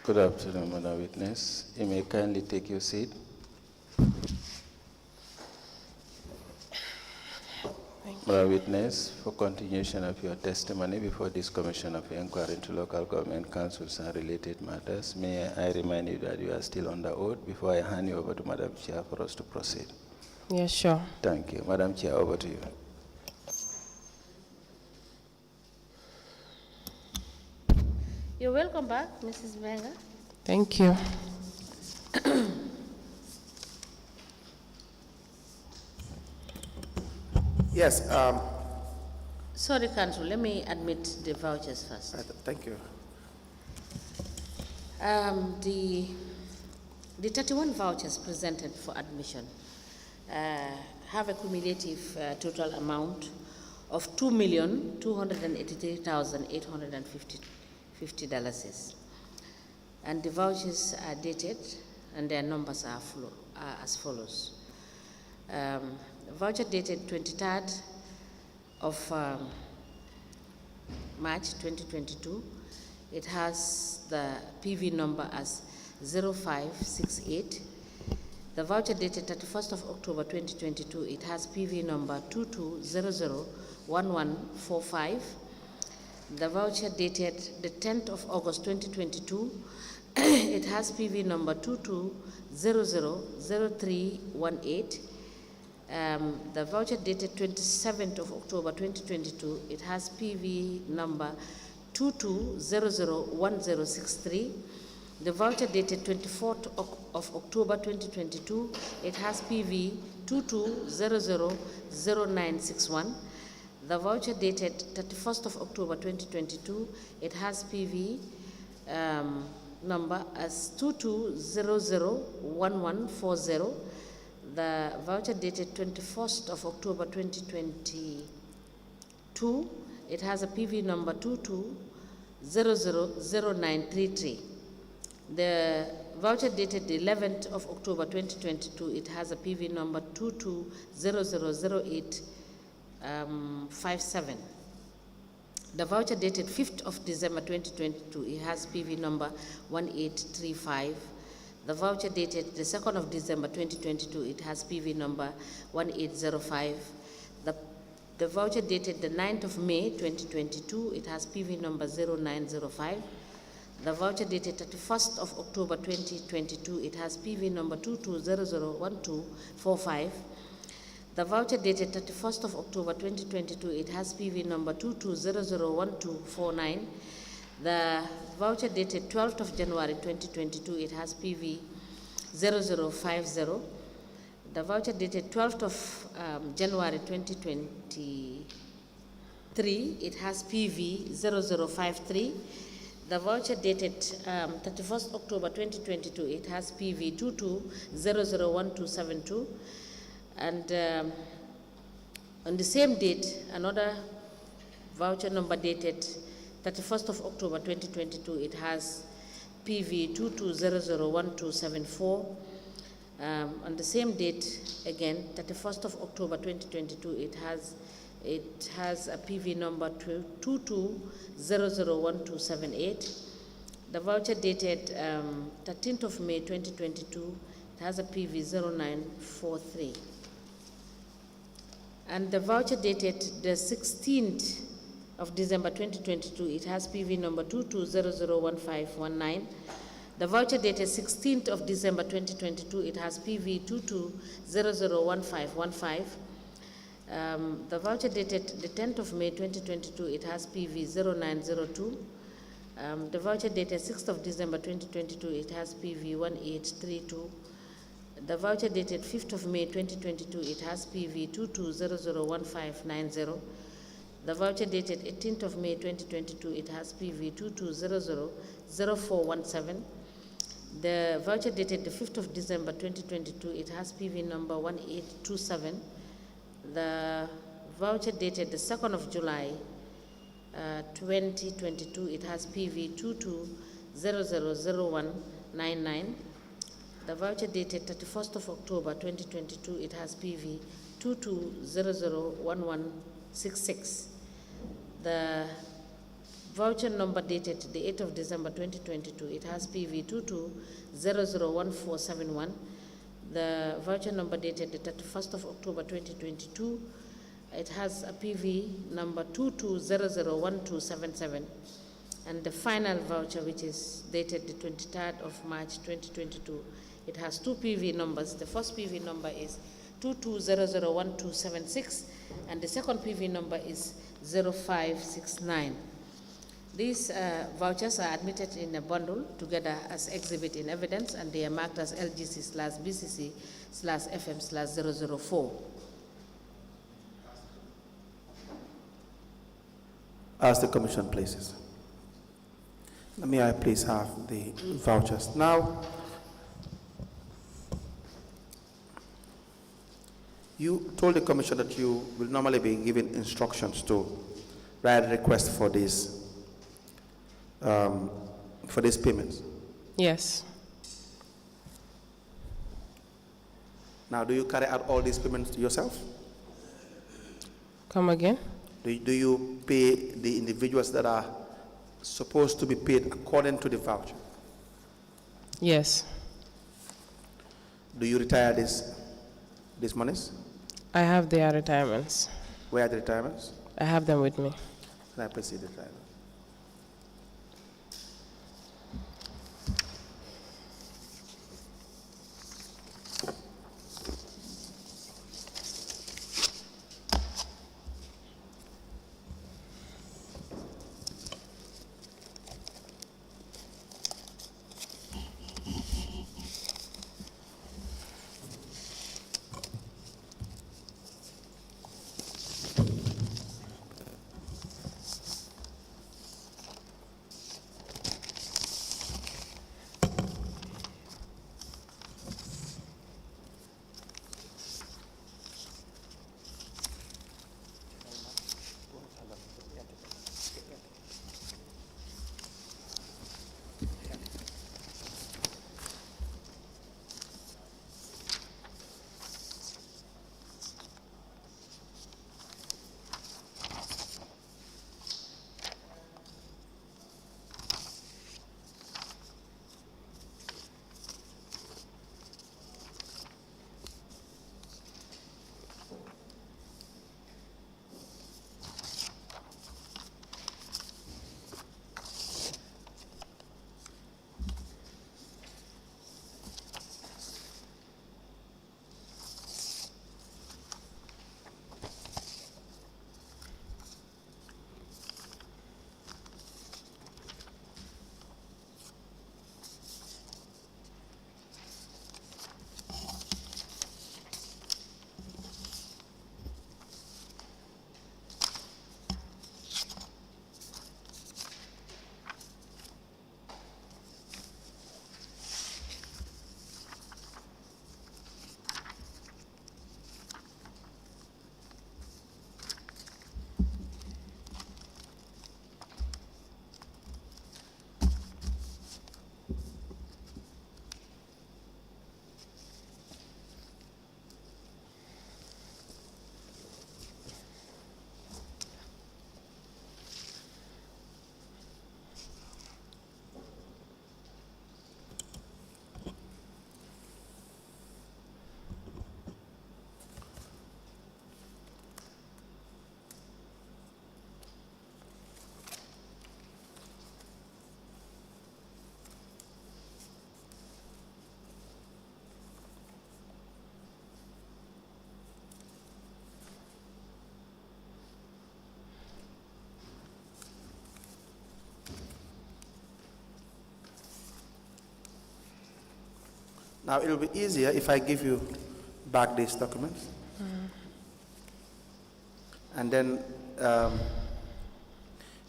Good afternoon, Madam Witness. You may kindly take your seat. Madam Witness, for continuation of your testimony before this Commission of Inquiry into Local Government Councils and related matters, may I remind you that you are still under oath before I hand you over to Madam Chair for us to proceed. Yes, sure. Thank you. Madam Chair, over to you. You're welcome back, Mrs. Mbenga. Thank you. Yes. Sorry, Council, let me admit the vouchers first. Thank you. The 31 vouchers presented for admission have a cumulative total amount of $2,283,850. And the vouchers are dated and their numbers are as follows. Voucher dated 23rd of March 2022. It has the PV number as 0568. The voucher dated 31st of October 2022, it has PV number 22001145. The voucher dated the 10th of August 2022, it has PV number 22000318. The voucher dated 27th of October 2022, it has PV number 22001063. The voucher dated 24th of October 2022, it has PV 22000961. The voucher dated 31st of October 2022, it has PV number as 22001140. The voucher dated 21st of October 2022, it has a PV number 22000933. The voucher dated the 11th of October 2022, it has a PV number 22000857. The voucher dated 5th of December 2022, it has PV number 1835. The voucher dated the 2nd of December 2022, it has PV number 1805. The voucher dated the 9th of May 2022, it has PV number 0905. The voucher dated 31st of October 2022, it has PV number 22001245. The voucher dated 31st of October 2022, it has PV number 22001249. The voucher dated 12th of January 2022, it has PV 0050. The voucher dated 12th of January 2023, it has PV 0053. The voucher dated 31st October 2022, it has PV 22001272. And on the same date, another voucher number dated 31st of October 2022, it has PV 22001274. On the same date, again, 31st of October 2022, it has a PV number 22001278. The voucher dated 13th of May 2022, it has a PV 0943. And the voucher dated the 16th of December 2022, it has PV number 22001519. The voucher dated 16th of December 2022, it has PV 22001515. The voucher dated the 10th of May 2022, it has PV 0902. The voucher dated 6th of December 2022, it has PV 1832. The voucher dated 5th of May 2022, it has PV 22001590. The voucher dated 18th of May 2022, it has PV 22000417. The voucher dated the 5th of December 2022, it has PV number 1827. The voucher dated the 2nd of July 2022, it has PV 22000199. The voucher dated 31st of October 2022, it has PV 22001166. The Voucher number dated the 8th of December 2022, it has PV 22001471. The voucher number dated the 31st of October 2022, it has a PV number 22001277. And the final voucher, which is dated the 23rd of March 2022, it has two PV numbers. The first PV number is 22001276, and the second PV number is 0569. These vouchers are admitted in a bundle together as exhibit in evidence, and they are marked as LGC/BCC/FM/004. As the Commission places. May I please have the vouchers? Now, you told the Commission that you will normally be given instructions to write a request for these payments. Yes. Now, do you carry out all these payments yourself? Come again? Do you pay the individuals that are supposed to be paid according to the voucher? Yes. Do you retire these monies? I have their retirements. Where are the retirements? I have them with me. Can I please see the retirement? Now, it will be easier if I give you back these documents. And then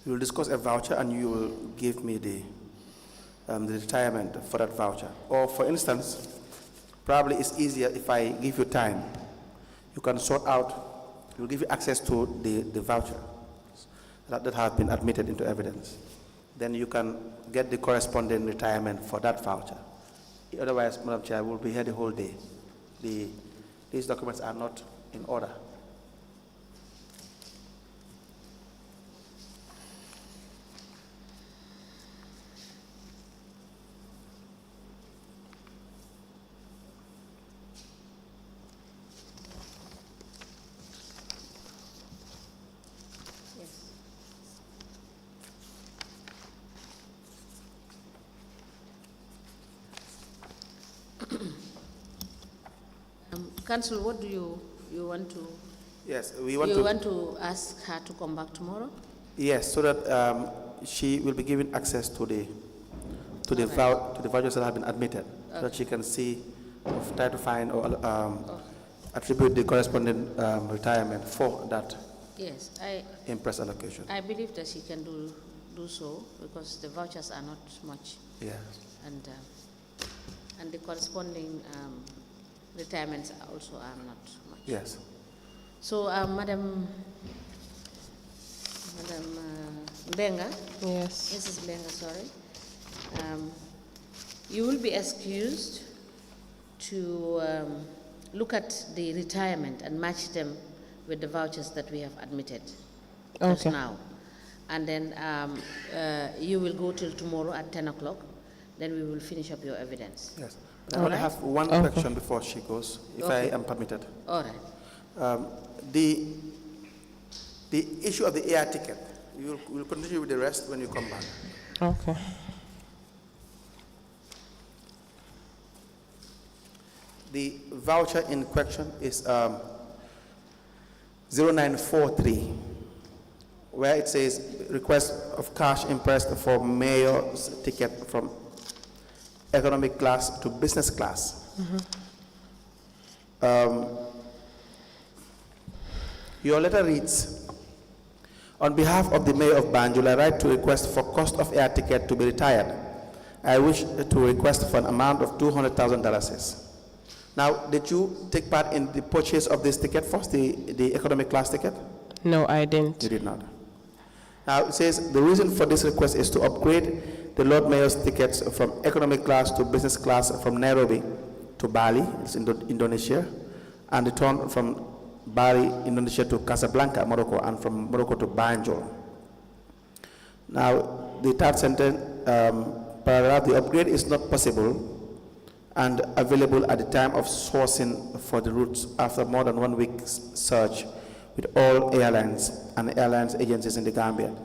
we will discuss a voucher and you will give me the retirement for that voucher. Or for instance, probably it's easier if I give you time. You can sort out, we'll give you access to the voucher that have been admitted into evidence. Then you can get the corresponding retirement for that voucher. Otherwise, Madam Chair, we'll be here the whole day. These documents are not in order. Council, what do you want to? Yes, You want to ask her to come back tomorrow? Yes, so that she will be given access to the vouchers that have been admitted, so that she can see, try to find or attribute the corresponding retirement for that Yes, impress allocation. I believe that she can do so because the vouchers are not much. Yes. And the corresponding retirements also are not much. Yes. So, Madam Mbenga, Yes. Mrs. Mbenga, sorry, you will be excused to look at the retirement and match them with the vouchers that we have admitted just Okay. now. And then you will go till tomorrow at 10 o'clock. Then we will finish up your evidence. Yes. I only have one question before she goes, if I am permitted. All right. The issue of the air ticket, you will continue with the rest when you come back. Okay. The voucher in question is 0943, where it says request of cash impressed for mayor's ticket from economic class to business class. Your letter reads, on behalf of the Mayor of Banjul, I write to request for cost of air ticket to be retired. I wish to request for an amount of $200,000. Now, did you take part in the purchase of this ticket first, the economic class ticket? No, I didn't. You did not. Now, it says the reason for this request is to upgrade the Lord Mayor's tickets from economic class to business class from Nairobi to Bali, it's in Indonesia, and return from Bali, Indonesia to Casablanca, Morocco, and from Morocco to Banjul. Now, the third sentence, paragraph, the upgrade is not possible and available at the time of sourcing for the routes after more than 1 week's search with all airlines and airlines agencies in the Gambia.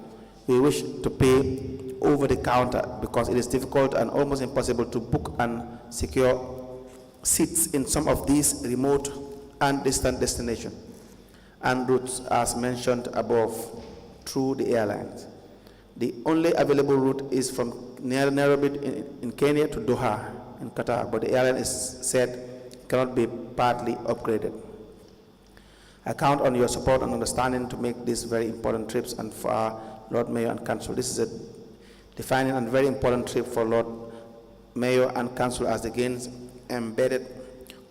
We wish to pay over the counter because it is difficult and almost impossible to book and secure seats in some of these remote and distant destinations and routes as mentioned above through the airlines. The only available route is from Nairobi in Kenya to Doha in Qatar, but the airline is said cannot be partly upgraded. I count on your support and understanding to make these very important trips and for our Lord Mayor and Council. This is a defining and very important trip for Lord Mayor and Council as the gains embedded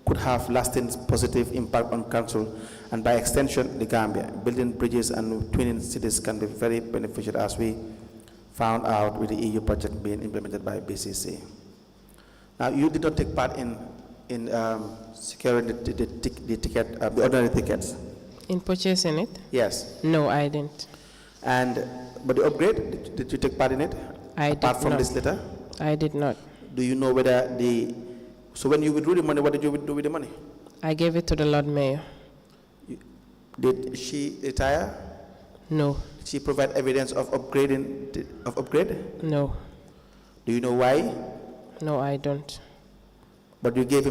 could have lasting positive impact on Council and by extension the Gambia. Building bridges and twinning cities can be very beneficial as we found out with the EU project being implemented by B.C.C. Now you did not take part in securing the ticket, the ordinary tickets. In purchasing it? Yes. No, I didn't. But the upgrade, did you take part in it? I did Apart from not. this letter? I did not. Do you know whether so when you withdrew the money, what did you do with the money? I gave it to the Lord Mayor. Did she retire? No. Did she provide evidence of upgrade? No. Do you know why? No, I don't. But you give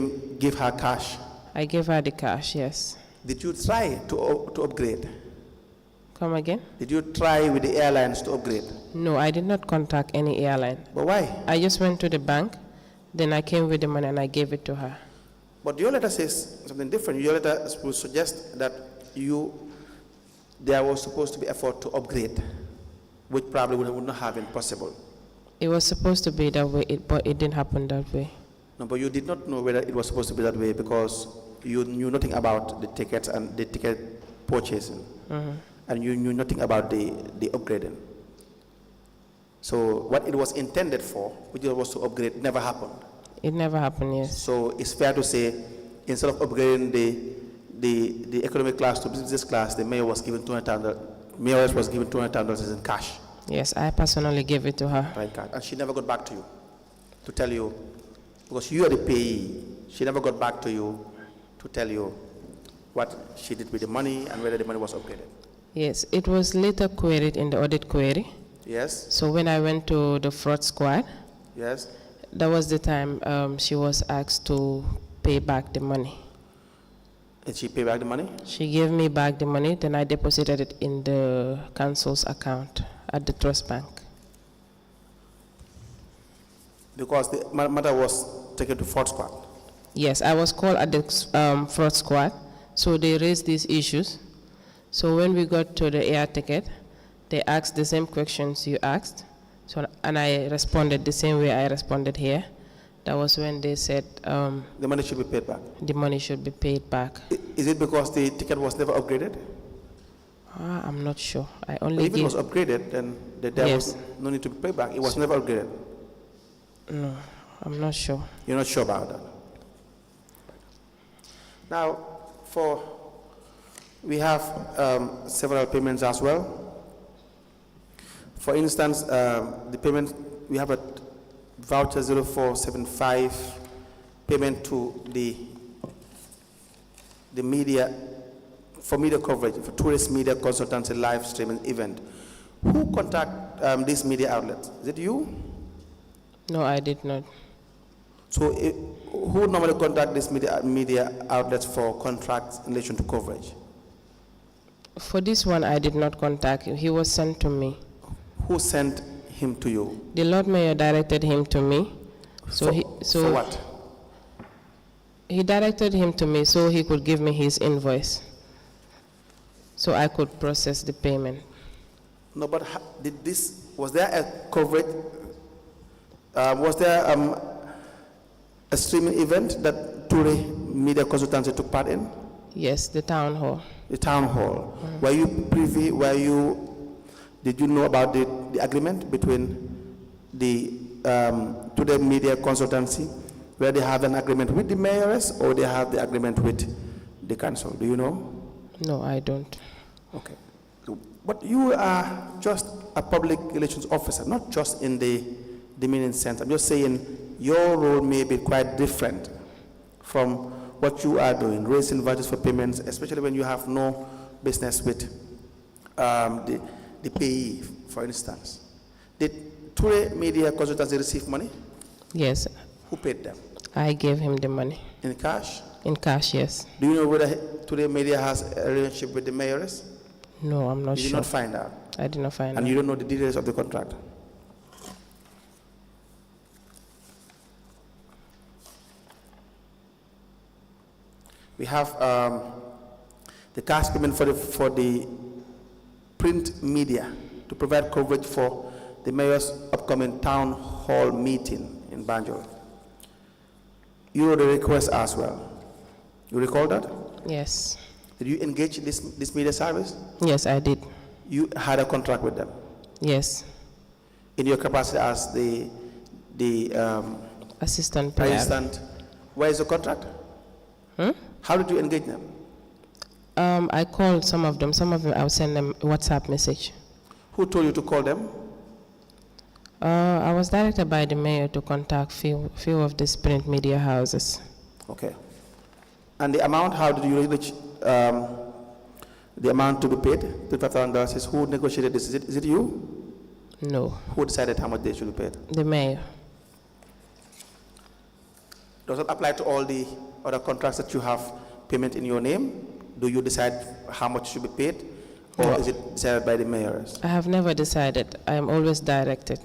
her cash. I gave her the cash, yes. Did you try to upgrade? Come again? Did you try with the airlines to upgrade? No, I did not contact any airline. But why? I just went to the bank, then I came with the money and I gave it to her. But your letter says something different. Your letter will suggest that there was supposed to be effort to upgrade, which probably would not have been possible. It was supposed to be that way, but it didn't happen that way. No, but you did not know whether it was supposed to be that way because you knew nothing about the tickets and the ticket purchasing. And you knew nothing about the upgrading. So what it was intended for, which was to upgrade, never happened. It never happened, yes. So it's fair to say, instead of upgrading the economic class to business class, the mayor was given $200,000 in cash. Yes, I personally gave it to her. By cash. And she never got back to you to tell you, because you are the payee, she never got back to you to tell you what she did with the money and whether the money was upgraded. Yes, it was later queried in the audit query. Yes? So when I went to the fraud squad, Yes? that was the time she was asked to pay back the money. Did she pay back the money? She gave me back the money, then I deposited it in the council's account at the trust bank. Because the matter was taken to Fort Squad. Yes, I was called at the fraud squad, so they raised these issues. So when we got to the air ticket, they asked the same questions you asked, and I responded the same way I responded here. That was when they said The money should be paid back. the money should be paid back. Is it because the ticket was never upgraded? I'm not sure. I If only it was gave, upgraded, then there Yes. was no need to pay back. It was never upgraded. no, I'm not sure. You're not sure about that. Now, we have several payments as well. For instance, the payment, we have a voucher 0475 payment to the media, for media coverage, for tourist media consultancy live streaming event. Who contact these media outlets? Is it you? No, I did not. So who normally contact these media outlets for contracts in relation to coverage? For this one, I did not contact him. He was sent to me. Who sent him to you? The Lord Mayor directed him to me. For what? He directed him to me so he could give me his invoice, so I could process the payment. No, but was there a coverage? Was there a streaming event that Ture Media Consultancy took part in? Yes, the town hall. The town hall. Were you privy? Did you know about the agreement between the Ture Media Consultancy, where they have an agreement with the mayors, or they have the agreement with the council? Do you know? No, I don't. Okay. But you are just a public relations officer, not just in the demeaning sense. I'm just saying your role may be quite different from what you are doing, raising vouchers for payments, especially when you have no business with the payee, for instance. Did Ture Media Consultancy receive money? Yes, Who paid them? I gave him the money. In cash? In cash, yes. Do you know whether Ture Media has a relationship with the mayors? No, I'm not You did sure. not find out. I did not find And out. you don't know the details of the contract? We have the cash payment for the print media to provide coverage for the mayor's upcoming town hall meeting in Banjul. You wrote a request as well. You recall that? Yes. Did you engage in this media service? Yes, I did. You had a contract with them Yes. in your capacity as the Assistant PR. assistant. Where is the contract? How did you engage them? I called some of them. Some of them, I'll send them a WhatsApp message. Who told you to call them? I was directed by the mayor to contact few of these print media houses. Okay. And the amount, how did you reach the amount to be paid? $35,000 is who negotiated this? Is it you? No, Who decided how much they should be paid? the mayor. Does it apply to all the other contracts that you have payment in your name? Do you decide how much should be paid? Or No. is it decided by the mayors? I have never decided. I am always directed.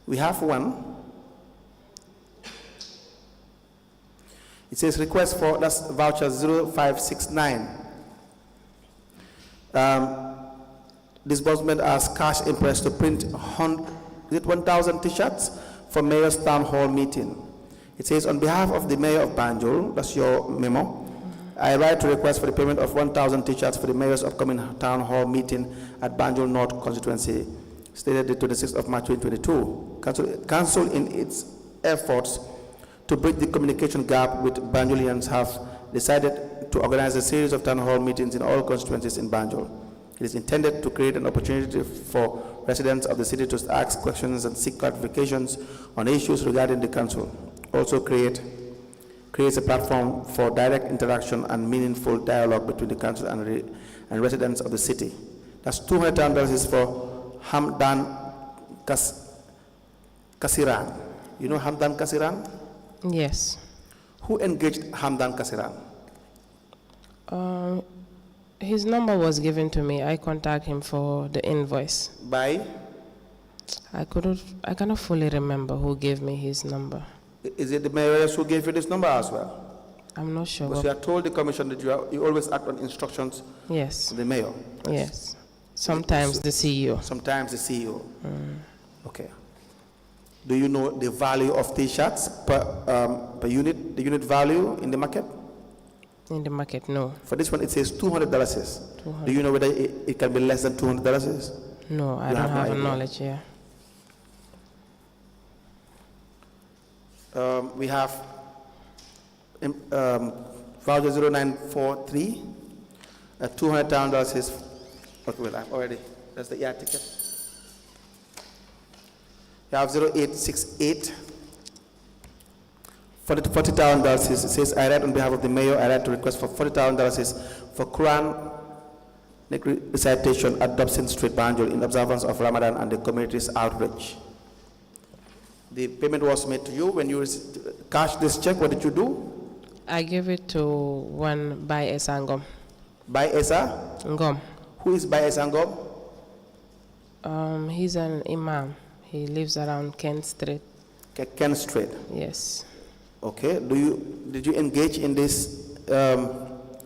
We have one. It says request for, that's voucher 0569. Disbursement as cash impressed to print 1,000 t-shirts for mayor's town hall meeting. It says on behalf of the mayor of Banjul, that's your memo, I write to request for the payment of 1,000 t-shirts for the mayor's upcoming town hall meeting at Banjul North constituency, stated the 26th of March 2022. Council in its efforts to bridge the communication gap with Banjulians have decided to organize a series of town hall meetings in all constituencies in Banjul. It is intended to create an opportunity for residents of the city to ask questions and seek clarifications on issues regarding the council. Also creates a platform for direct interaction and meaningful dialogue between the council and residents of the city. That's $200 is for Hamdan Kasiran. You know Hamdan Kasiran? Yes. Who engaged Hamdan Kasiran? His number was given to me. I contact him for the invoice. By? I cannot fully remember who gave me his number. Is it the mayor who gave you this number as well? I'm not sure. Because you have told the commission that you always act on instructions Yes. of the mayor. Yes. Sometimes the CEO. Sometimes the CEO. Okay. Do you know the value of T-shirts per unit, the unit value in the market? In the market, no. For this one, it says $200. $200. Do you know whether it can be less than $200? No, I You don't have no have a idea. knowledge here. We have voucher 0943. $200 is, okay, well, I've already, that's the air ticket. You have 0868. $40,000 it says, I write on behalf of the mayor, I write to request for $40,000 is for Quran recitation at Dobson Street, Banjul, in observance of Ramadan and the community's outreach. The payment was made to you. When you cashed this check, what did you do? I gave it to one by Esangom. By Esa? Ngom. Who is By Esangom? He's an imam. He lives around Kent Street. Ken Street. Yes. Okay. Did you engage in this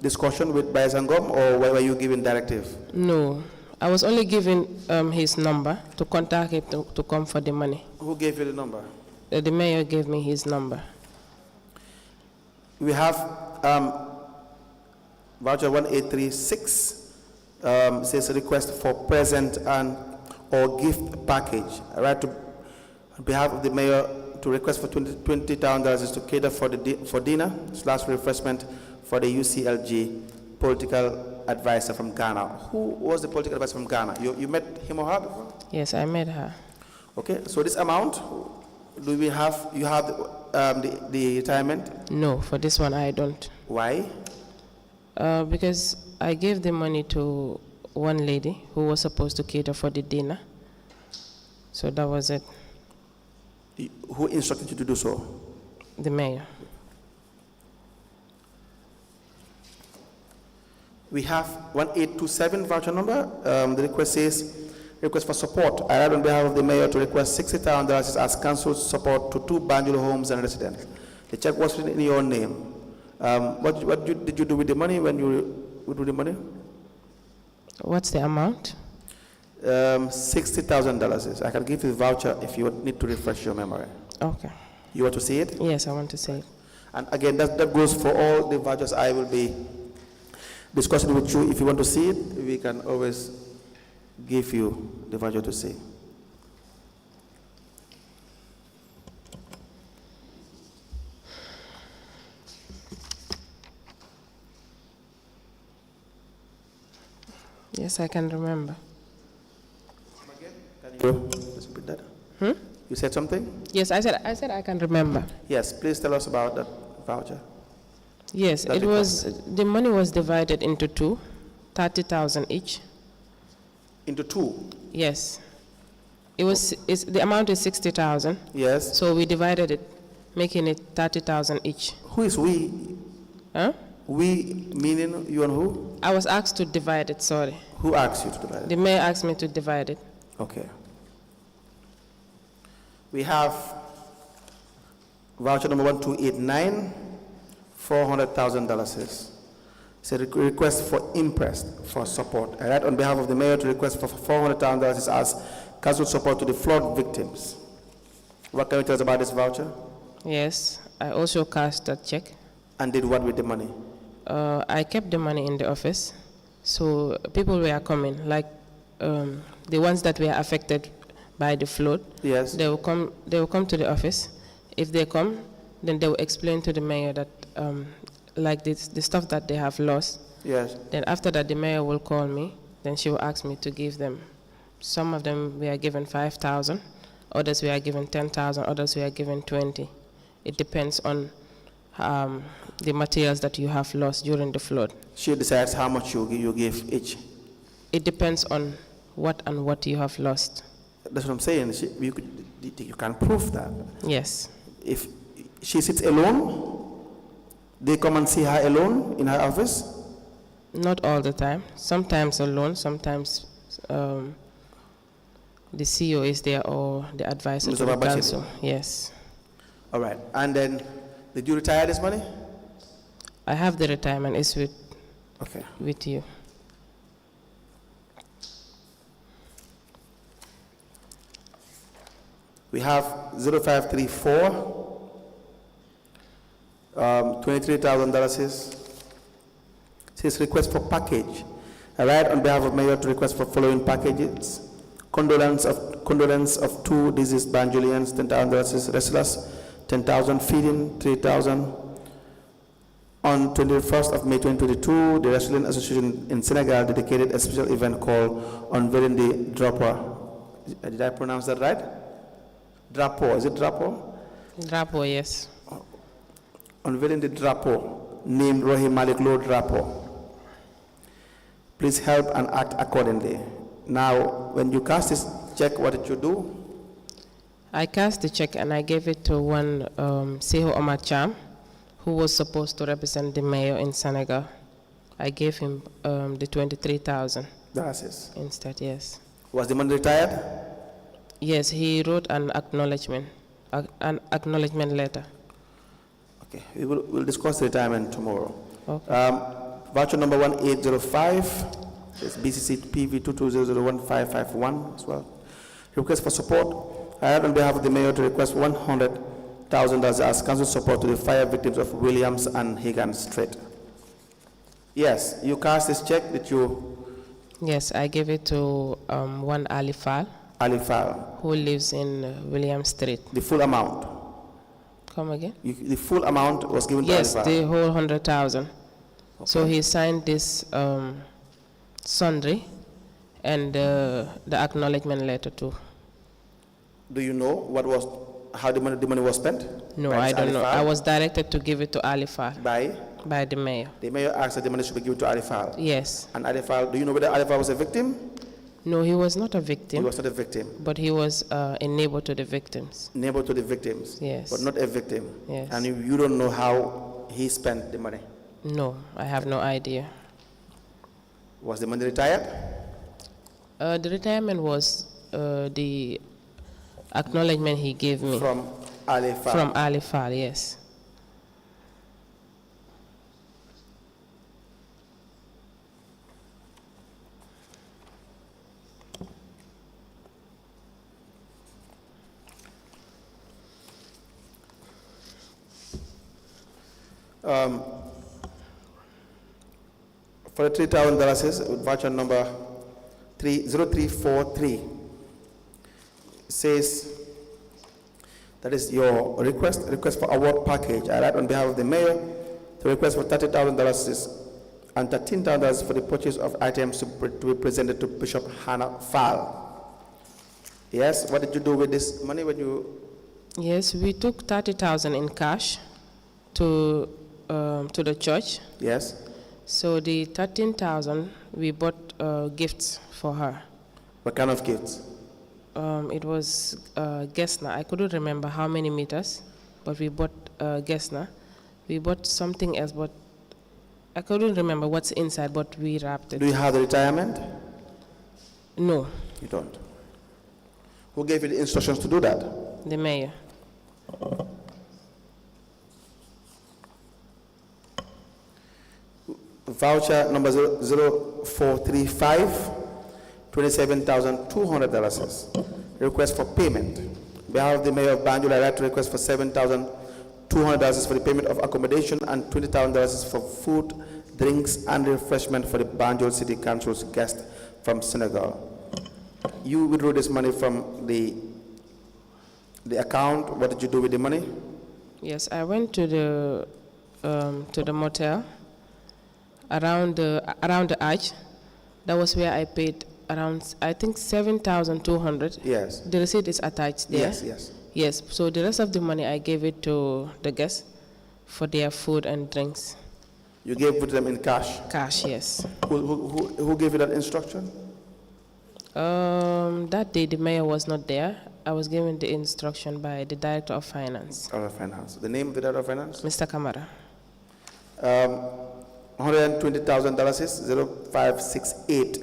discussion with By Esangom, or were you given directive? No. I was only given his number to contact him to come for the money. Who gave you the number? The mayor gave me his number. We have voucher 1836. Says request for present and or gift package. I write to on behalf of the mayor to request for $20,000 to cater for dinner / refreshment for the UCLG political advisor from Ghana. Who was the political advisor from Ghana? You met him or her before? Yes, I met her. Okay, so this amount, you have the retirement? No, for this one I don't. Why? Because I gave the money to one lady who was supposed to cater for the dinner. So that was it. Who instructed you to do so? The mayor. We have 1827 voucher number. The request says, request for support. I write on behalf of the mayor to request $60,000 as council support to 2 Banjul homes and residents. The check was written in your name. What did you do with the money when you withdrew the money? What's the amount? $60,000. I can give you the voucher if you need to refresh your memory. Okay. You want to see it? Yes, I want to say it. And again, that goes for all the vouchers I will be discussing with you. If you want to see it, we can always give you the voucher to see. Yes, I can remember. Can you just repeat that? You said something? Yes, I said I can remember. Yes, please tell us about that voucher. Yes, That it was, the money was divided into two, 30,000 each. Into 2? Yes. The amount is 60,000. Yes. So we divided it, making it 30,000 each. Who is we? Huh? We meaning you and who? I was asked to divide it, sorry. Who asked you to divide it? The mayor asked me to divide it. Okay. We have voucher number 1289, $400,000. It's a request for impressed for support. I write on behalf of the mayor to request for $400,000 as council support to the flood victims. What can you tell us about this voucher? Yes, I also cashed that check. And did what with the money? I kept the money in the office. So people were coming, like the ones that were affected by the flood. Yes. They will come to the office. If they come, then they will explain to the mayor that like the stuff that they have lost. Yes. Then after that, the mayor will call me. Then she will ask me to give them. Some of them we are given 5,000, others we are given 10,000, others we are given 20. It depends on the materials that you have lost during the flood. She decides how much you give each. It depends on what you have lost. That's what I'm saying. You can prove that. Yes. If She sits alone? They come and see her alone in her office? Not all the time. Sometimes alone, sometimes the CEO is there or the advisor Mr. to the Babachile. council. Yes. All right. And then, did you retire this money? I have the retirement. It's Okay. with you. We have 0534, $23,000 says request for package. I write on behalf of Mayor to request for following packages. Condolence of two deceased Banjulians, $10,000 wrestlers, 10,000 feeding, 3,000. On 21st of May 2022, the Wrestling Association in Senegal dedicated a special event called Unveiling the Drapeau. Did I pronounce that right? Drapeau, is it Drapeau? Drapo, yes. Unveiling the Drapeau, named Rohi Malik Lo Drapeau. Please help and act accordingly. Now, when you cast this check, what did you do? I cast the check and I gave it to one Seho Omar Cham, who was supposed to represent the mayor in Senegal. I gave him the 23,000 Gracias. instead, yes. Was the man retired? Yes, he wrote an acknowledgement letter. Okay, we'll discuss retirement tomorrow. Okay. Voucher number 1805, it's B.C.C. PV 22001551 as well. Request for support. I have on behalf of the mayor to request $100,000 as council support to the fire victims of Williams and Higgins Street. Yes, you cast this check, did you? Yes, I gave it to one Ali Fall, who lives in William Street. The full amount? Come again? The full amount was given to Yes, Alifal? the whole 100,000. Okay. So he signed this sundry and the acknowledgement letter too. Do you know how the money was spent? No, By I Mr. don't know. Alifal? I was directed to give it to Ali Fall By the mayor. the mayor asked that the money should be given to Alifal. Yes. And Alifal, do you know whether Alifal was a victim? No, he was not a He victim, was not a victim. but he was a neighbor to the victims. Neighbor to the victims. Yes. But not a victim. Yes. And you don't know how he spent the money. No, I have no idea. Was the money retired? The retirement was the acknowledgement he gave me From Alifal. from Ali Fall, yes. For the $3,000 with voucher number 0343, says that is your request for award package. I write on behalf of the mayor to request for $30,000 and $13,000 for the purchase of items to be presented to Bishop Hannah Fall. Yes, what did you do with this money when you? Yes, we took 30,000 in cash to the church. Yes. So the 13,000 we bought gifts for her. What kind of gifts? It was Gessner. I couldn't remember how many meters, but we bought Gessner. We bought something else, but I couldn't remember what's inside, but we wrapped it. Do you have the retirement? No, You don't. Who gave you the instructions to do that? the mayor. Voucher number 0435, $27,200. Request for payment. On behalf of the mayor of Banjul, I write to request for $7,200 for the payment of accommodation and $20,000 for food, drinks, and refreshment for the Banjul City Council's guest from Senegal. You withdrew this money from the account. What did you do with the money? Yes, I went to the motel around the arch. That was where I paid around, I think, 7,200. Yes. The receipt is attached there. Yes, yes. Yes. So the rest of the money I gave it to the guests for their food and drinks. You gave it to them in cash. Cash, yes. Who gave you that instruction? That day the mayor was not there. I was given the instruction by the Director of Finance, Director of Finance. The name of the Director of Finance? Mr. Kamara. $120,000 is 0568.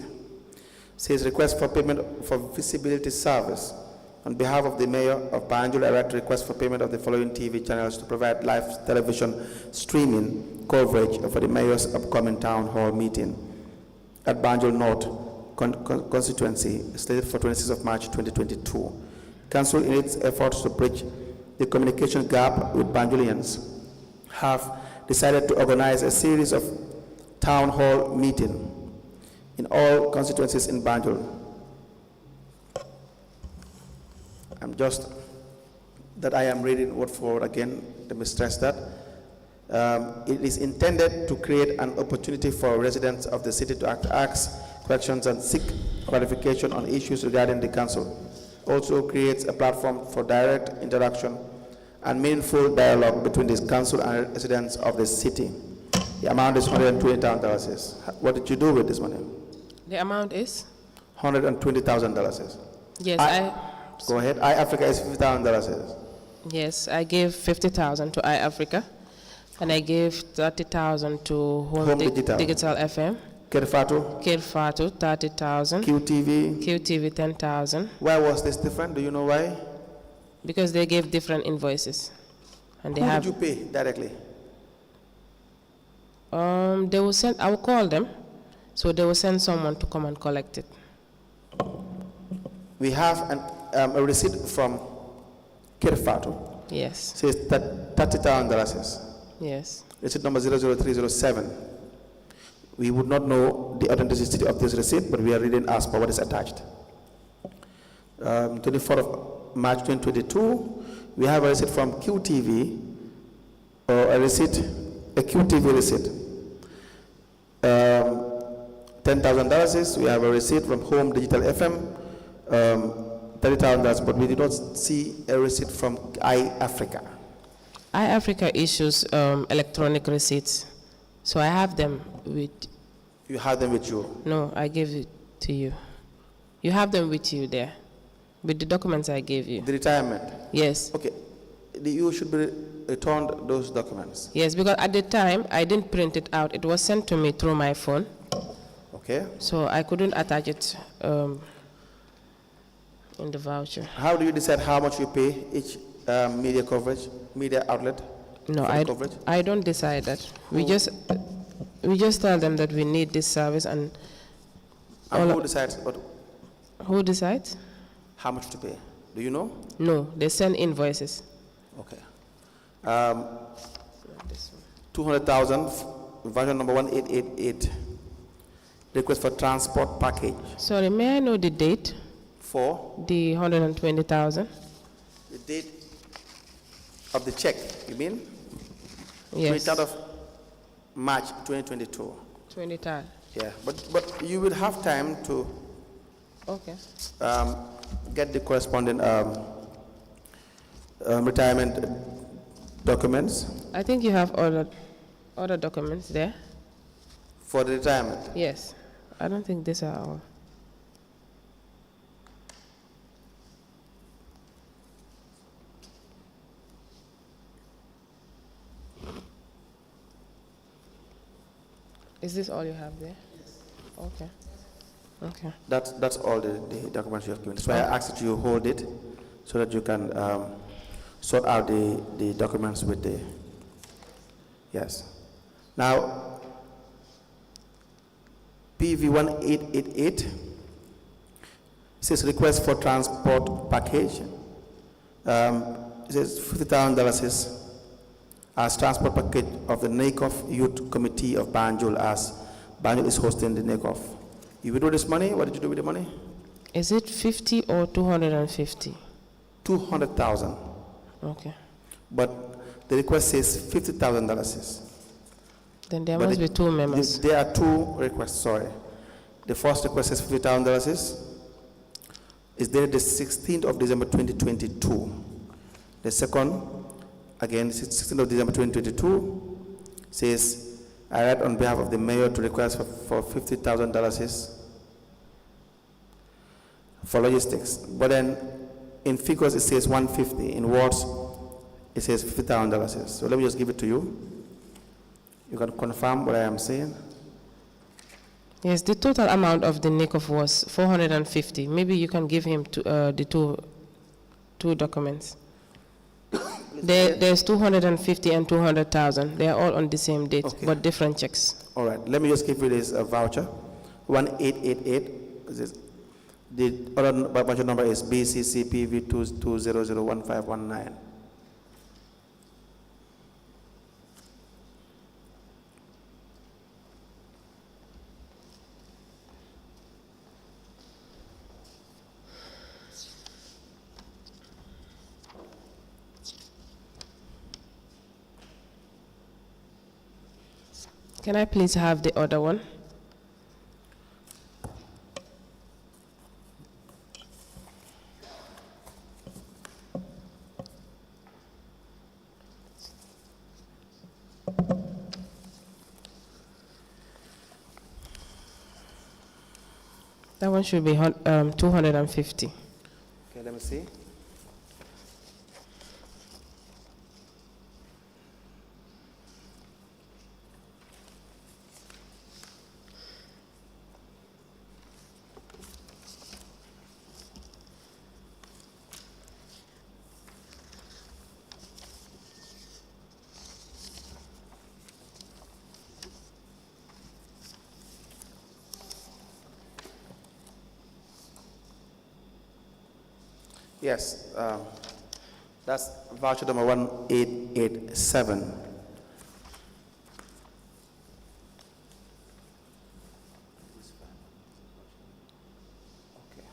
Says request for payment for visibility service. On behalf of the Mayor of Banjul, I write to request for payment of the following TV channels to provide live television streaming coverage for the Mayor's upcoming town hall meeting at Banjul North constituency, slated for 26th of March 2022. Council, in its efforts to bridge the communication gap with Banjulians, have decided to organize a series of town hall meetings in all constituencies in Banjul. I am reading word for word again. Let me stress that. It is intended to create an opportunity for residents of the city to ask questions and seek clarification on issues regarding the council. Also creates a platform for direct interaction and meaningful dialogue between the council and residents of the city. The amount is $120,000. What did you do with this money? The amount is? $120,000. Yes, Go ahead. iAfrica is $50,000. Yes, I gave 50,000 to iAfrica, and I gave 30,000 to Home Digital FM. Fatou, 30,000. QTV, 10,000. Why was this different? Do you know why? Because they gave different invoices, and they Who have. did you pay directly? They will send. I will call them, so they will send someone to come and collect it. We have a receipt from Fatou. Yes. Says $30,000. Yes. Receipt number 00307. We would not know the authenticity of this receipt, but we are reading as per what is attached. 24th of March 2022, we have a receipt from QTV, or a QTV receipt. $10,000. We have a receipt from Home Digital FM, $30,000, but we did not see a receipt from iAfrica. iAfrica issues electronic receipts, so I have them with. You have them with you? No, I gave it to you. You have them with you there, with the documents I gave you. The retirement? Yes. Okay. You should be returned those documents. Yes, because at the time, I didn't print it out. It was sent to me through my phone. Okay. So I couldn't attach it in the voucher. How do you decide how much you pay each media outlet? No, I don't decide that. We just tell them that we need this service, and who decides? Who decides? How much to pay? Do you know? No, they send invoices. Okay. 200,000, version number 1888. Request for transport package. Sorry, may I know the date? For? The 120,000. The date of the check, you mean? Yes. 23rd of March 2022. 23rd. Yeah, but you will have time to get the corresponding retirement documents. I think you have other documents there. For the retirement? Yes. I don't think these are all. Is this all you have there? Yes. Okay. Okay. That's all the documents you have given. So I asked that you hold it so that you can sort out the documents with the, yes. Now, PV 1888 says request for transport package. It says $50,000 as transport package of the NACOF Youth Committee of Banjul, as Banjul is hosting the NACOF. You withdraw this money? What did you do with the money? Is it 50 or 250? 200,000. Okay. But the request says $50,000. Then there must be two members. There are two requests, sorry. The first request says $50,000. Is there the 16th of December 2022. The second, again, 16th of December 2022, says, I write on behalf of the mayor to request for $50,000 for logistics. But then in figures it says 150, in words it says $50,000. So let me just give it to you. You can confirm what I am saying. Yes, the total amount of the NICOF was 450. Maybe you can give him the two documents. There's 250 and 200,000. They are all on the same date, Okay. but different checks. All right, let me just give you this voucher, 1888. The other voucher number is B.C.C. PV 22001519. Can I please have the other one? That one should be 250. Okay, let me see. Yes, that's voucher number 1887. Okay.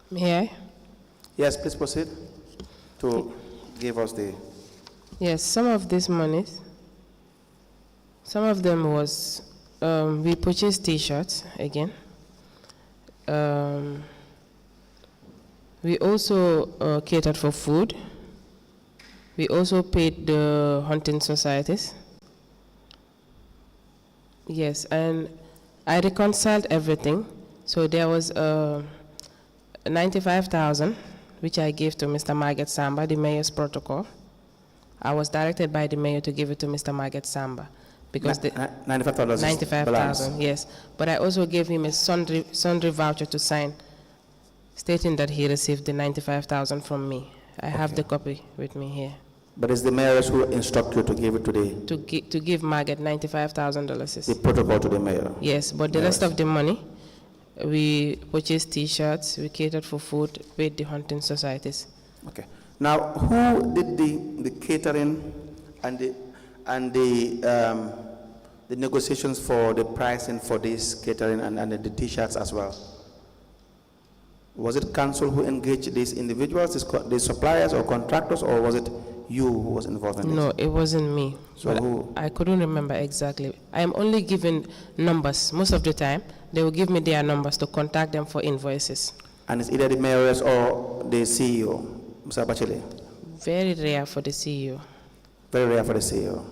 May I? Yes, please proceed to give us the. Yes, some of these monies, some of them was, we purchased T-shirts again. We also catered for food. We also paid the hunting societies. Yes, and I reconciled everything. So there was 95,000, which I gave to Mr. Margaret Samba, the mayor's protocol. I was directed by the mayor to give it to Mr. Margaret Samba because the 95,000. 95,000, yes. But I also gave him a sundry voucher to sign, stating that he received the 95,000 from me. I have the copy with me here. But it's the mayors who instruct you to give it today. To give Margaret $95,000. The protocol to the mayor. Yes, but the rest of the money, we purchased T-shirts, we catered for food, paid the hunting societies. Okay. Now, who did the catering and the negotiations for the pricing for this catering and the T-shirts as well? Was it council who engaged these individuals, these suppliers or contractors, or was it you who was involved in this? No, it wasn't me. So who? I couldn't remember exactly. I am only given numbers. Most of the time, they will give me their numbers to contact them for invoices. And it's either the mayors or the CEO, Mr. Bachele? Very rare for the CEO. Very rare for the CEO.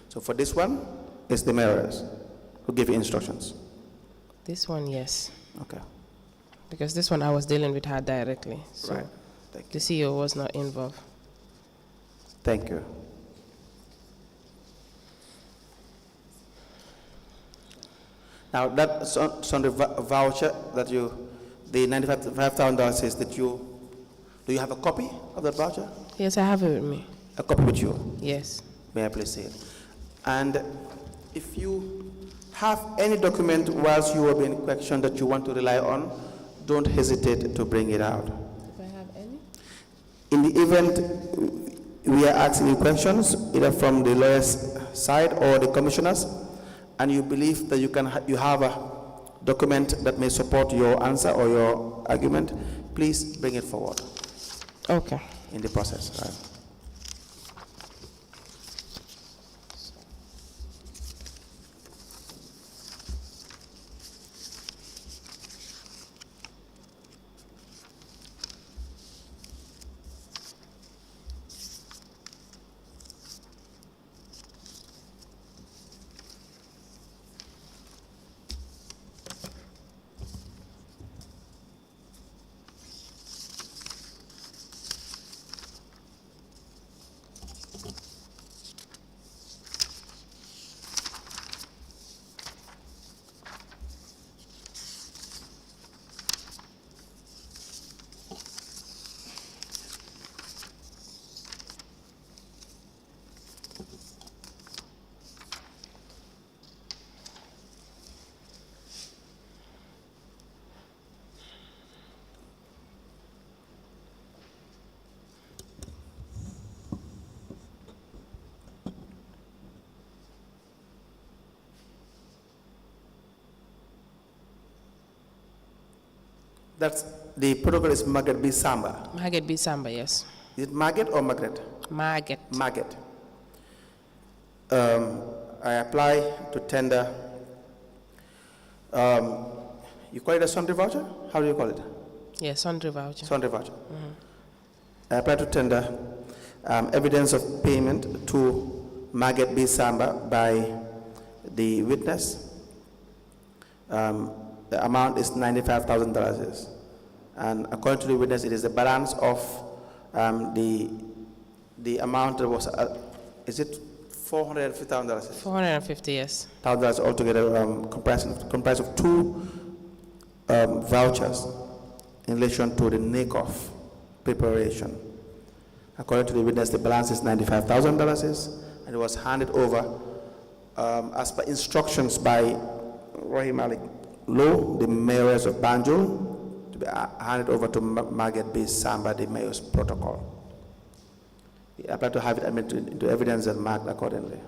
So for this one, it's the mayors who give you instructions? This one, yes. Okay. Because this one I was dealing with her directly. So Right. Thank you. the CEO was not involved. Thank you. Now that Sunday voucher that the $95,000 is that do you have a copy of that voucher? Yes, I have it with me. A copy with you? Yes. May I please see it? And if you have any document whilst you are being questioned that you want to rely on, don't hesitate to bring it out. If I have any? In the event we are asking you questions, either from the lawyer's side or the commissioners, and you believe that you have a document that may support your answer or your argument, please bring it forward Okay. in the process. Right? That's the protocol is Margaret B. Samba. Margaret B. Samba, yes. Is it Margaret or Margaret? Margaret. Margaret. I apply to tender. You call it a sundry voucher? How do you call it? Yes, sundry voucher. Sundry voucher. I apply to tender evidence of payment to Margaret B. Samba by the witness. The amount is $95,000. And according to the witness, it is the balance of the amount that was, is it $450,000? 450, yes. $1,000 altogether, comprised of two vouchers in relation to the NACOF preparation. According to the witness, the balance is $95,000, and it was handed over as per instructions by Rahim Ali Low, the mayoress of Banjul, to be handed over to Margaret B. Samba, the mayor's protocol. We apply to have it admitted into evidence and marked accordingly.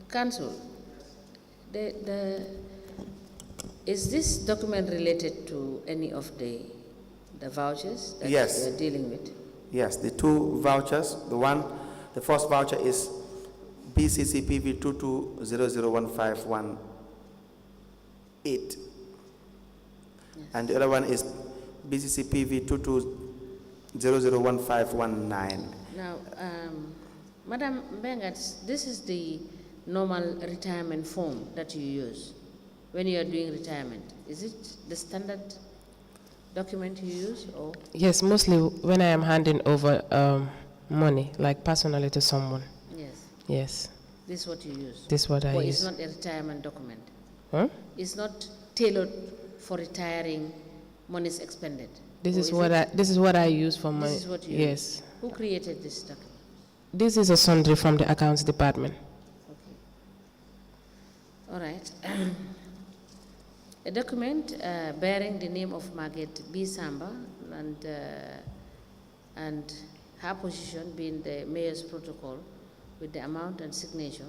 Council, is this document related to any of the vouchers that Yes. you're dealing with? Yes, the two vouchers. The first voucher is B.C.C. PV 22001518, and the other one is B.C.C. PV 22001519. Now, Madam Mbenga, this is the normal retirement form that you use when you are doing retirement. Is it the standard document you use, or? Yes, mostly when I am handing over money, like personally to someone. Yes. Yes, This is what you use? this is what I Or use. it's not a retirement document? Huh? It's not tailored for retiring monies expended? This Or is what I use for my. This is what you yes. use? Who created this document? This is a sundry from the accounts department. Okay. All right. A document bearing the name of Margaret B. Samba and her position being the mayor's protocol with the amount and signature.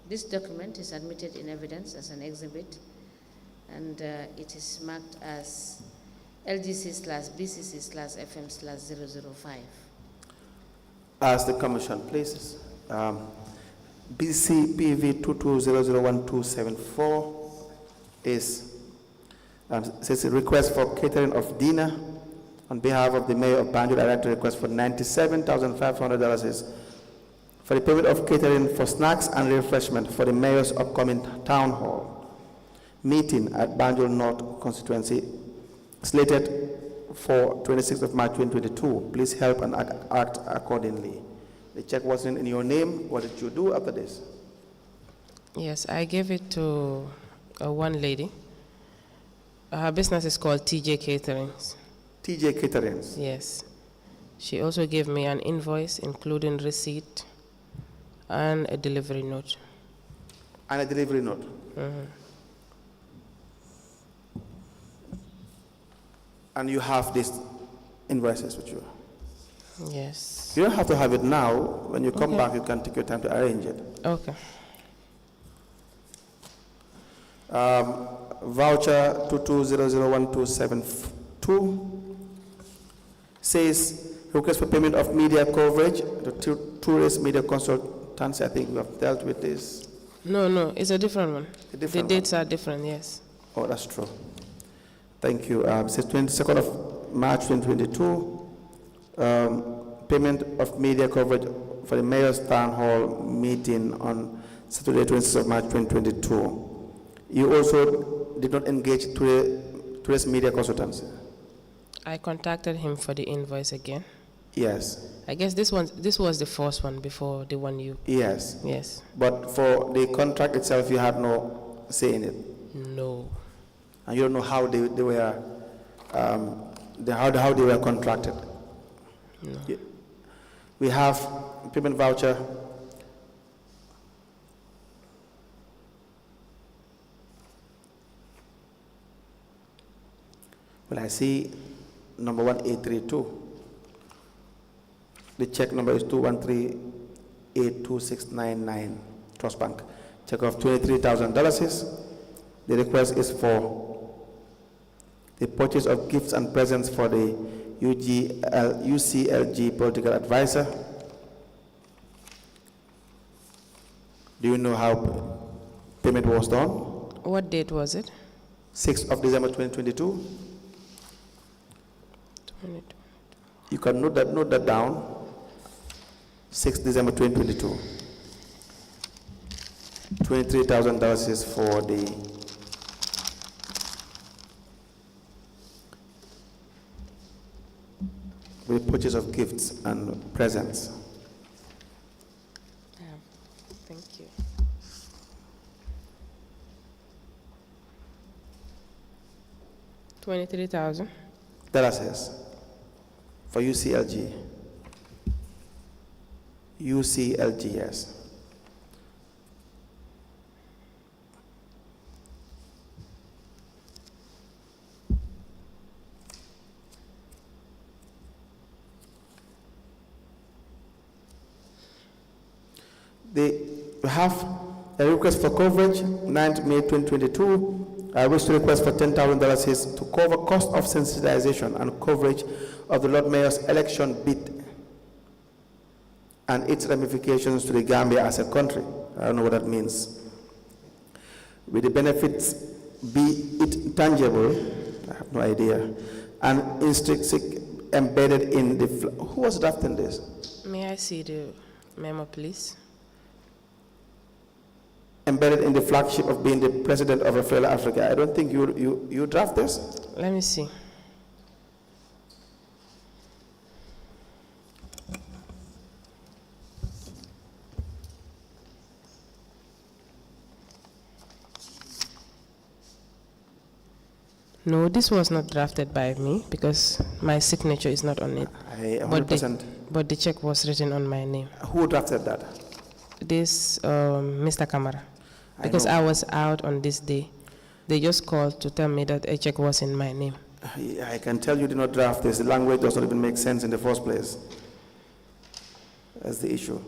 This document is admitted in evidence as an exhibit, and it is marked as LGC/BCC/FM/005. As the commission places, BC PV 22001274 is, says a request for catering of dinner on behalf of the Mayor of Banjul. I'd like to request for $97,500 is for the payment of catering for snacks and refreshment for the Mayor's upcoming town hall meeting at Banjul North constituency, slated for 26th of March 2022. Please help and act accordingly. The check wasn't in your name. What did you do after this? Yes, I gave it to one lady. Her business is called TJ Caterings. TJ Caterings. Yes. She also gave me an invoice, including receipt and a delivery note. And a delivery note. And you have these invoices with you? Yes. You don't have to have it now. When you come back, you can take your time to arrange it. Okay. Voucher 22001272 says request for payment of media coverage. The tourist media consultancy, I think we have dealt with this. No, it's a different one. A different the dates are different, yes. Oh, that's true. Thank you. It says 22nd of March 2022, payment of media coverage for the Mayor's Town Hall meeting on Saturday, 26th of March 2022. You also did not engage tourist media consultancy? I contacted him for the invoice again. Yes. I guess this was the first one before the one you... Yes. Yes. But for the contract itself, you had no say in it? No. And you don't know how they were, how they were contracted? No. We have payment voucher. Well, I see number 1832. The check number is 213-82699, Trust Bank. Check of $23,000. The request is for the purchase of gifts and presents for the UCLG political advisor. Do you know how payment was done? What date was it? 6th of December 2022. 22. You can note that down. 6th December 2022. $23,000 is for the purchase of gifts and presents. Thank you. $23,000. $23,000 for UCLG. UCLG, yes. They have a request for coverage, 9th May 2022. I wish to request for $10,000 is to cover cost of sensitization and coverage of the Lord Mayor's election bid and its ramifications to the Gambia as a country. I don't know what that means. Will the benefits be it tangible? I have no idea. And intrinsic embedded in the, who was drafting this? May I see the memo, please? Embedded in the flagship of being the president of Rafaela Africa. I don't think you draft this. Let me see. No, this was not drafted by me because my signature is not on it. But the check was written on my name. Who drafted that? This Mr. Kamara. Because I was out on this day. They just called to tell me that a check was in my name. I can tell you did not draft this. The language does not even make sense in the first place. That's the issue.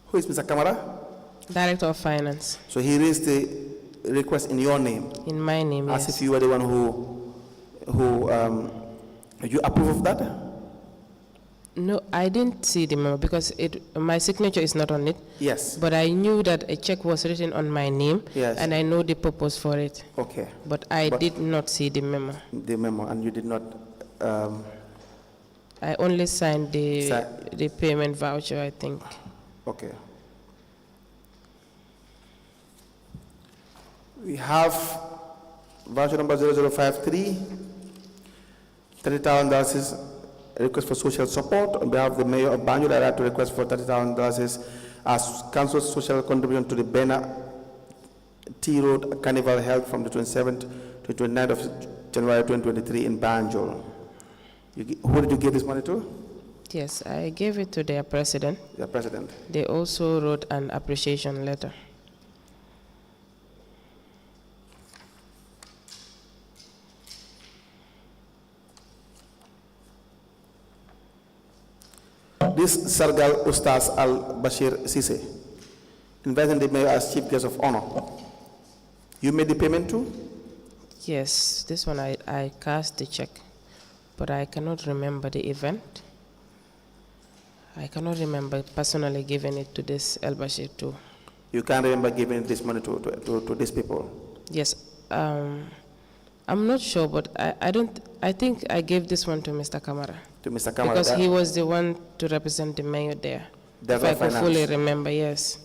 Who is Mr. Kamara? Director of Finance. So he raised the request in your name, In my name, as yes. if you were the one who you approve of that? No, I didn't see the memo because my signature is not on it. Yes. But I knew that a check was written on my name, Yes. and I know the purpose for it. Okay. But I did not see the memo. The memo, and you did not. I only signed the payment voucher, I think. Okay. We have voucher number 0053, $30,000 is a request for social support. On behalf of the Mayor of Banjul, I'd like to request for $30,000 as council's social contribution to the Bena T Road Carnival held from the 27th to 29th of January 2023 in Banjul. Who did you give this money to? Yes, I gave it to their president. Their president. They also wrote an appreciation letter. This Sargal Ustaz Al-Bashir Sise, inviting the mayor as chief guest of honor. You made the payment too? Yes, this one I cashed the check, but I cannot remember the event. I cannot remember personally giving it to this El-Bashir too. You can't remember giving this money to these people? Yes, I'm not sure, but I think I gave this one to Mr. Kamara. To Mr. Kamara? Because he was the one to represent the mayor there. If I could fully remember, yes.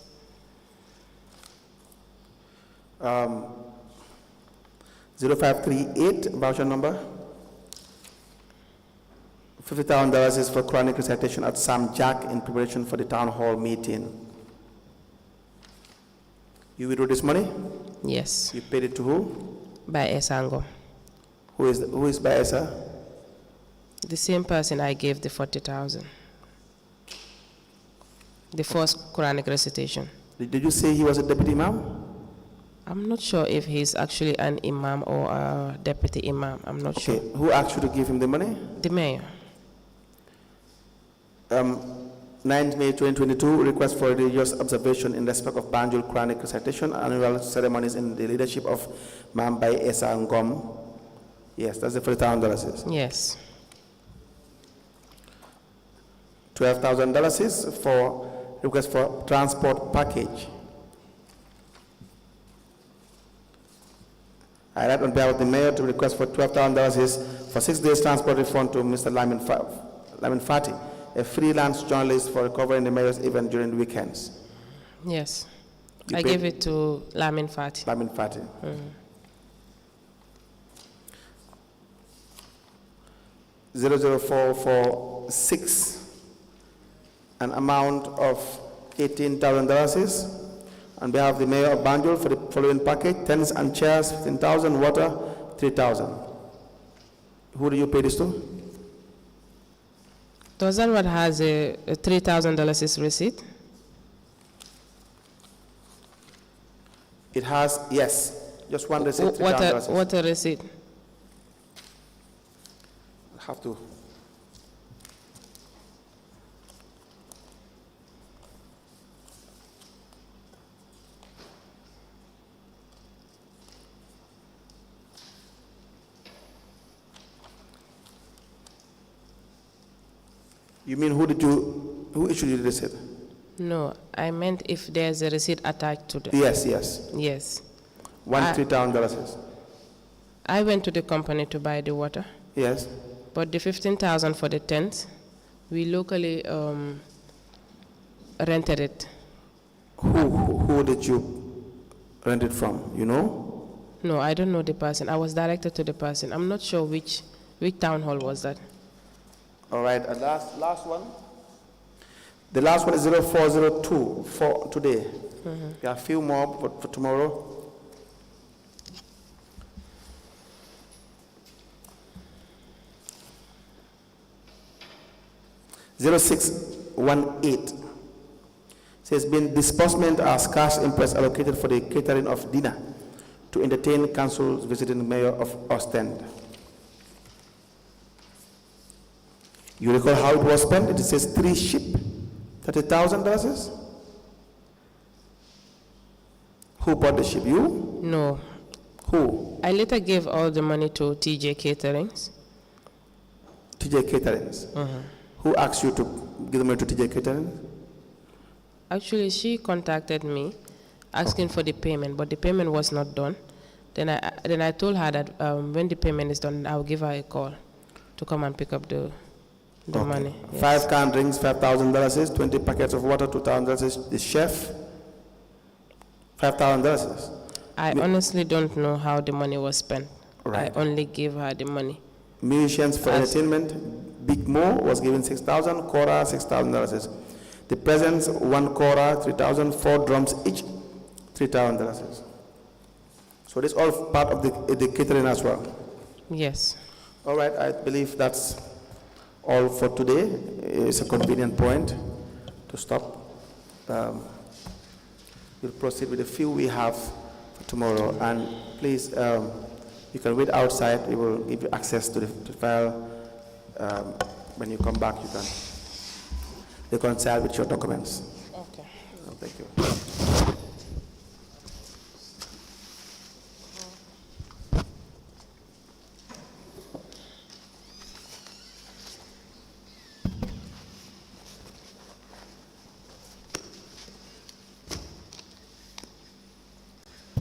0538, voucher number. $50,000 is for Quranic recitation at Sam Jack in preparation for the town hall meeting. You withdrew this money? Yes. You paid it to who? By Esango. Who is by Esa? The same person I gave the 40,000. The first Quranic recitation. Did you say he was a deputy imam? I'm not sure if he's actually an imam or a deputy imam. I'm not sure. Okay, who asked you to give him the money? The mayor. 9th May 2022, request for religious observation in respect of Banjul Quranic recitation, annual ceremonies in the leadership of Mambai Esa Ngom. Yes, that's the $40,000. Yes. $12,000 is for request for transport package. I write on behalf of the mayor to request for $12,000 is for 6 days transport refund to Mr. Lamin Fati, a freelance journalist for covering the mayor's event during the weekends. Yes. I gave it to Lamin Fati. Lamin Fati. 00446, an amount of $18,000 is on behalf of the mayor of Banjul for the following package: tents and chairs, 15,000, water, 3,000. Who do you pay this to? Does that what has a $3,000 receipt? It has, yes, just one receipt, $3,000. What a receipt? I have to. You mean who issued you the receipt? No, I meant if there's a receipt attached to the. Yes, yes. Yes. $3,000. I went to the company to buy the water. Yes. But the 15,000 for the tent, we locally rented it. Who did you rent it from? You know? No, I don't know the person. I was directed to the person. I'm not sure which town hall was that. All right, and last one. The last one is 0402 for today. There are a few more for tomorrow. (0618) says been disbursement as cash impress allocated for the catering of dinner to entertain councils visiting mayor of Ostend. You recall how it was spent? It says 3 ship, $30,000. Who bought the ship? You? No. Who? I later gave all the money to TJ Caterings. TJ Caterings. Who asked you to give the money to TJ Caterings? Actually, she contacted me asking for the payment, but the payment was not done. Then I told her that when the payment is done, I'll give her a call to come and pick up the money. Yes. 5 canned drinks, $5,000. 20 packets of water, $2,000. The chef, $5,000. I honestly don't know how the money was spent. Right. I only gave her the money. Musicians for entertainment, Big Mo was given $6,000, Cora $6,000. The presents, 1 Cora, $3,000, 4 drums each, $3,000. So this all part of the catering as well. Yes. All right, I believe that's all for today. It's a convenient point to stop. We'll proceed with the few we have for tomorrow. And please, you can wait outside. We will give you access to the file. When you come back, you can reconcile with your documents. Okay. Thank you.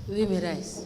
We may rise.